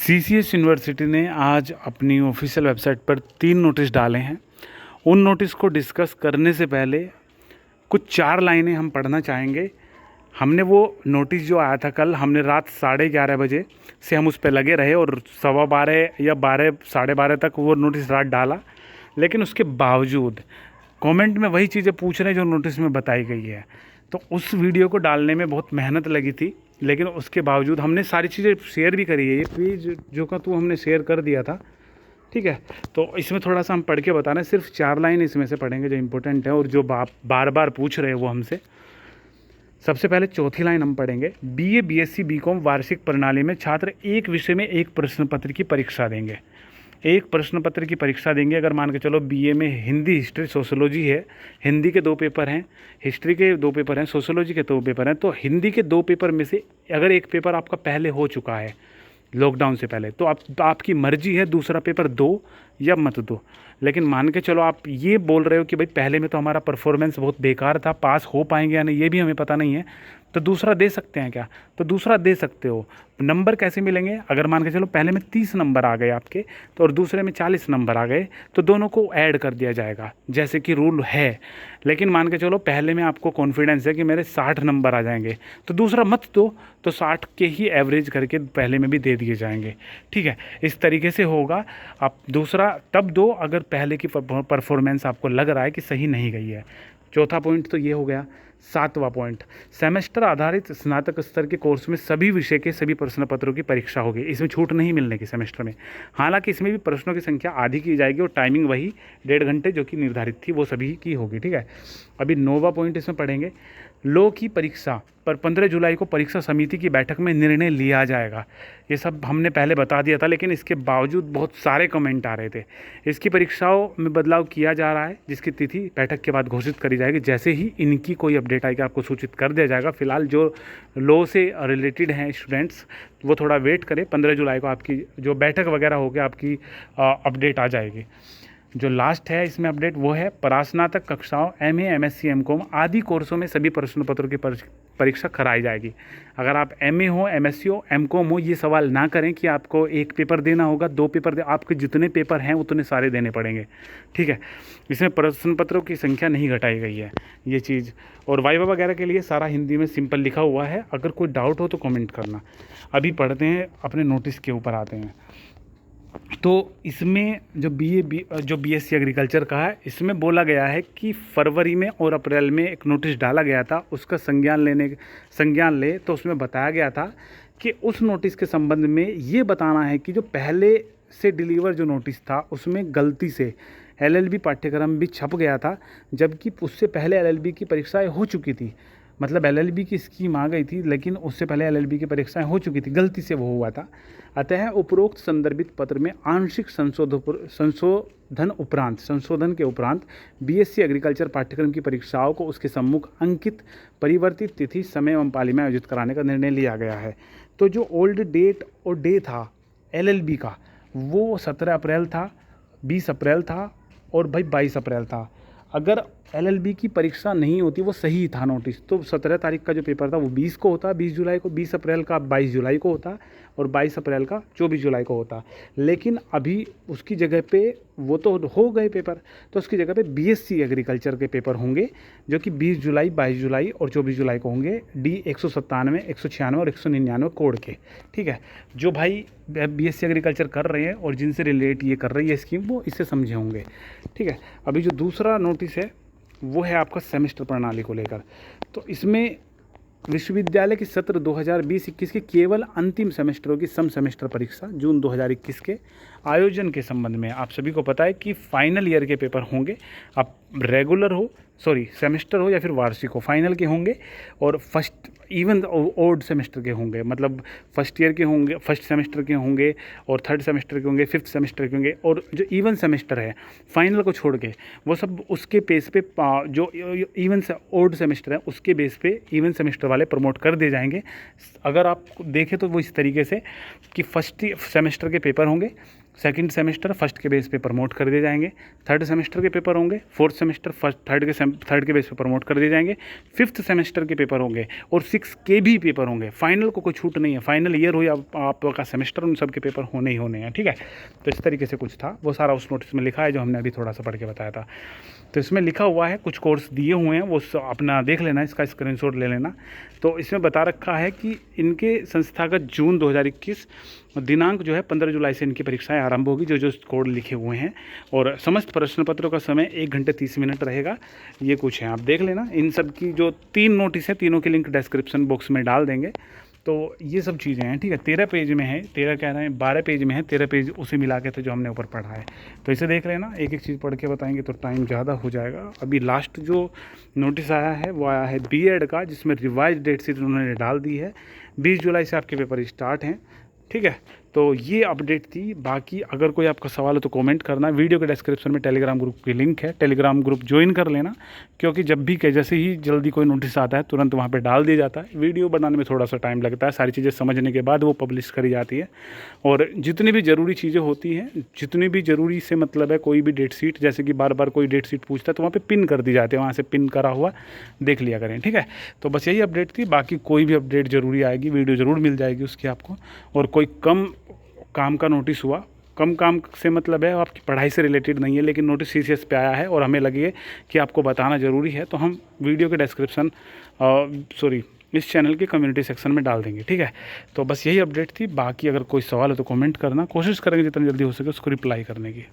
CCS university ने आज अपनी ऑफिशियल वेबसाइट पर 3 नोटिस डाले हैं। उन नोटिस को डिस्कस करने से पहले कुछ 4 लाइनें हम पढ़ना चाहेंगे। हमने वो नोटिस जो आया था कल, हमने रात 11:30 बजे से हम उस पर लगे रहे और 12:15 या 12 साढ़े 12 तक वो नोटिस रात डाला। लेकिन उसके बावजूद कमेंट में वही चीज़ें पूछ रहे हैं जो नोटिस में बताई गई है। तो उस वीडियो को डालने में बहुत मेहनत लगी थी, लेकिन उसके बावजूद हमने सारी चीज़ें शेयर भी करी है। ये पेज जो का तो हमने शेयर कर दिया था, ठीक है। तो इसमें थोड़ा सा हम पढ़ के बता रहे हैं, सिर्फ 4 लाइन इसमें से पढ़ेंगे जो इम्पोर्टेंट है और जो बार बार पूछ रहे हैं वो हमसे। सबसे पहले चौथी लाइन हम पढ़ेंगे। बीए, बीएससी, बीकॉम वार्षिक प्रणाली में छात्र एक विषय में एक प्रश्न पत्र की परीक्षा देंगे। एक प्रश्न पत्र की परीक्षा देंगे। अगर मान के चलो बीए में हिंदी, हिस्ट्री, सोशोलॉजी है, हिंदी के 2 पेपर हैं, हिस्ट्री के 2 पेपर हैं, सोशोलॉजी के 2 पेपर हैं, तो हिंदी के 2 पेपर में से अगर एक पेपर आपका पहले हो चुका है लॉकडाउन से पहले, तो आपकी मर्जी है दूसरा पेपर दो या मत दो। लेकिन मान के चलो आप ये बोल रहे हो कि भाई पहले में तो हमारा परफॉर्मेंस बहुत बेकार था, पास हो पाएंगे या नहीं ये भी हमें पता नहीं है, तो दूसरा दे सकते हैं क्या? तो दूसरा दे सकते हो। नंबर कैसे मिलेंगे? अगर मान के चलो पहले में 30 नंबर आ गए आपके, तो और दूसरे में 40 नंबर आ गए, तो दोनों को ऐड कर दिया जाएगा जैसे कि रूल है। लेकिन मान के चलो पहले में आपको कॉन्फिडेंस है कि मेरे 60 नंबर आ जाएंगे, तो दूसरा मत दो, तो 60 के ही एवरेज करके पहले में भी दे दिए जाएंगे, ठीक है। इस तरीके से होगा। आप दूसरा तब दो अगर पहले की परफॉर्मेंस आपको लग रहा है कि सही नहीं गई है। चौथा पॉइंट तो ये हो गया। 7वां पॉइंट, सेमेस्टर आधारित स्नातक स्तर के कोर्स में सभी विषय के सभी प्रश्न पत्रों की परीक्षा होगी। इसमें छूट नहीं मिलने की सेमेस्टर में। हालांकि इसमें भी प्रश्नों की संख्या आधी की जाएगी और टाइमिंग वही 1.5 घंटे जो कि निर्धारित थी वो सभी की होगी, ठीक है। अभी 9वां पॉइंट इसमें पढ़ेंगे। लॉ की परीक्षा पर 15 जुलाई को परीक्षा समिति की बैठक में निर्णय लिया जाएगा। ये सब हमने पहले बता दिया था, लेकिन इसके बावजूद बहुत सारे कमेंट आ रहे थे। इसकी परीक्षाओं में बदलाव किया जा रहा है, जिसकी तिथि बैठक के बाद घोषित करी जाएगी। जैसे ही इनकी कोई अपडेट आएगी आपको सूचित कर दिया जाएगा। फिलहाल जो लॉ से रिलेटेड हैं स्टूडेंट्स, वो थोड़ा वेट करें। 15 जुलाई को आपकी जो बैठक वगैरह होगी आपकी अपडेट आ जाएगी। जो लास्ट है इसमें अपडेट वो है परास्नातक कक्षाओं एमए, एमएससी, एमकॉम आदि कोर्सों में सभी प्रश्न पत्रों की परीक्षा कराई जाएगी। अगर आप एमए हो, एमएससी हो, एमकॉम हो, ये सवाल ना करें कि आपको 1 पेपर देना होगा, 2 पेपर आपके जितने पेपर हैं उतने सारे देने पड़ेंगे, ठीक है। इसमें प्रश्न पत्रों की संख्या नहीं घटाई गई है ये चीज़। और वाइवा वगैरह के लिए सारा हिंदी में सिंपल लिखा हुआ है। अगर कोई डाउट हो तो कमेंट करना। अभी पढ़ते हैं, अपने नोटिस के ऊपर आते हैं। तो इसमें जो बीएससी एग्रीकल्चर का है, इसमें बोला गया है कि फरवरी में और अप्रैल में एक नोटिस डाला गया था, उसका संज्ञान ले। तो उसमें बताया गया था कि उस नोटिस के संबंध में ये बताना है कि जो पहले से डिलीवर जो नोटिस था उसमें गलती से एलएलबी पाठ्यक्रम भी छप गया था, जबकि उससे पहले एलएलबी की परीक्षाएं हो चुकी थी। मतलब एलएलबी की स्कीम आ गई थी, लेकिन उससे पहले एलएलबी की परीक्षाएं हो चुकी थी, गलती से वो हुआ था। अतः उपरोक्त संदर्भित पत्र में आंशिक संशोधन के उपरांत बीएससी एग्रीकल्चर पाठ्यक्रम की परीक्षाओं को उसके सम्मुख अंकित परिवर्तित तिथि, समय एवं पाली में आयोजित कराने का निर्णय लिया गया है। तो जो ओल्ड डेट और डे था एलएलबी का, वो 17 अप्रैल था, 20 अप्रैल था और भाई 22 अप्रैल था। अगर एलएलबी की परीक्षा नहीं होती, वो सही था नोटिस, तो 17 तारीख का जो पेपर था वो 20 को होता, 20 जुलाई को, 20 अप्रैल का 22 जुलाई को होता और 22 अप्रैल का 24 जुलाई को होता। लेकिन अभी उसकी जगह पे वो तो हो गए पेपर, तो उसकी जगह पे बीएससी एग्रीकल्चर के पेपर होंगे जो कि 20 जुलाई, 22 जुलाई और 24 जुलाई को होंगे। D 197, 196 और 199 कोड के, ठीक है। जो भाई बीएससी एग्रीकल्चर कर रहे हैं और जिनसे रिलेट ये कर रही है स्कीम, वो इससे समझे होंगे, ठीक है। अभी जो दूसरा नोटिस है वो है आपका सेमेस्टर प्रणाली को लेकर। तो इसमें विश्वविद्यालय की सत्र 2020-21 के केवल अंतिम सेमेस्टरों की सम सेमेस्टर परीक्षा जून 2021 के आयोजन के संबंध में आप सभी को पता है कि फाइनल ईयर के पेपर होंगे। आप रेगुलर हो, सेमेस्टर हो या फिर वार्षिक हो, फाइनल के होंगे और फर्स्ट इवन ओड सेमेस्टर के होंगे। मतलब फर्स्ट ईयर के होंगे, फर्स्ट सेमेस्टर के होंगे और थर्ड सेमेस्टर के होंगे, फिफ्थ सेमेस्टर के होंगे। और जो इवन सेमेस्टर है फाइनल को छोड़ के, वो सब उसके बेस पे जो इवन ओड सेमेस्टर है उसके बेस पे इवन सेमेस्टर वाले प्रमोट कर दिए जाएंगे। अगर आप देखें तो वो इस तरीके से कि फर्स्ट सेमेस्टर के पेपर होंगे, सेकंड सेमेस्टर फर्स्ट के बेस पे प्रमोट कर दिए जाएंगे, थर्ड सेमेस्टर के पेपर होंगे, फोर्थ सेमेस्टर थर्ड के बेस पे प्रमोट कर दिए जाएंगे, फिफ्थ सेमेस्टर के पेपर होंगे और 6 के भी पेपर होंगे। फाइनल को कोई छूट नहीं है, फाइनल ईयर हो या आपका सेमेस्टर, उन सब के पेपर होने ही होने हैं, ठीक है। तो इस तरीके से कुछ था, वो सारा उस नोटिस में लिखा है जो हमने अभी थोड़ा सा पढ़ के बताया था। तो इसमें लिखा हुआ है, कुछ कोर्स दिए हुए हैं, वो अपना देख लेना, इसका स्क्रीनशॉट ले लेना। तो इसमें बता रखा है कि इनके संस्थागत जून 2021 दिनांक जो है 15 जुलाई से इनकी परीक्षाएं आरंभ होगी, जो कोड लिखे हुए हैं। और समस्त प्रश्न पत्रों का समय 1 घंटे 30 मिनट रहेगा। ये कुछ है, आप देख लेना। इन सब की जो 3 नोटिस है, तीनों के लिंक डिस्क्रिप्शन बॉक्स में डाल देंगे। तो ये सब चीज़ें हैं, ठीक है। 13 पेज में है, 13 कह रहे हैं 12 पेज में है, 13 पेज उसे मिला के थे जो हमने ऊपर पढ़ा है। तो इसे देख लेना, एक एक चीज़ पढ़ के बताएंगे तो टाइम ज़्यादा हो जाएगा। अभी लास्ट जो नोटिस आया है वो आया है बीएड का, जिसमें रिवाइज डेट शीट उन्होंने डाल दी है। 20 जुलाई से आपके पेपर स्टार्ट हैं, ठीक है। तो ये अपडेट थी। बाकी अगर कोई आपका सवाल हो तो कमेंट करना। वीडियो के डिस्क्रिप्शन में टेलीग्राम ग्रुप की लिंक है, टेलीग्राम ग्रुप ज्वाइन कर लेना, क्योंकि जब भी जैसे ही जल्दी कोई नोटिस आता है तुरंत वहाँ पे डाल दिया जाता है। वीडियो बनाने में थोड़ा सा टाइम लगता है, सारी चीज़ें समझने के बाद वो पब्लिश करी जाती है। और जितनी भी ज़रूरी चीज़ें होती हैं, जितनी भी ज़रूरी से मतलब है, कोई भी डेट शीट, जैसे कि बार बार कोई डेट शीट पूछता है तो वहाँ पे पिन कर दी जाती है, वहाँ से पिन करा हुआ देख लिया करें, ठीक है। तो बस यही अपडेट थी। बाकी कोई भी अपडेट ज़रूरी आएगी, वीडियो ज़रूर मिल जाएगी उसकी आपको। और कोई कम काम का नोटिस हुआ, कम काम से मतलब है आपकी पढ़ाई से रिलेटेड नहीं है, लेकिन नोटिस सीसीएस पे आया है और हमें लगे कि आपको बताना ज़रूरी है, तो हम वीडियो के डिस्क्रिप्शन इस चैनल के कम्युनिटी सेक्शन में डाल देंगे, ठीक है। तो बस यही अपडेट थी। बाकी अगर कोई सवाल है तो कमेंट करना, कोशिश करेंगे जितना जल्दी हो सके उसको रिप्लाई करने की।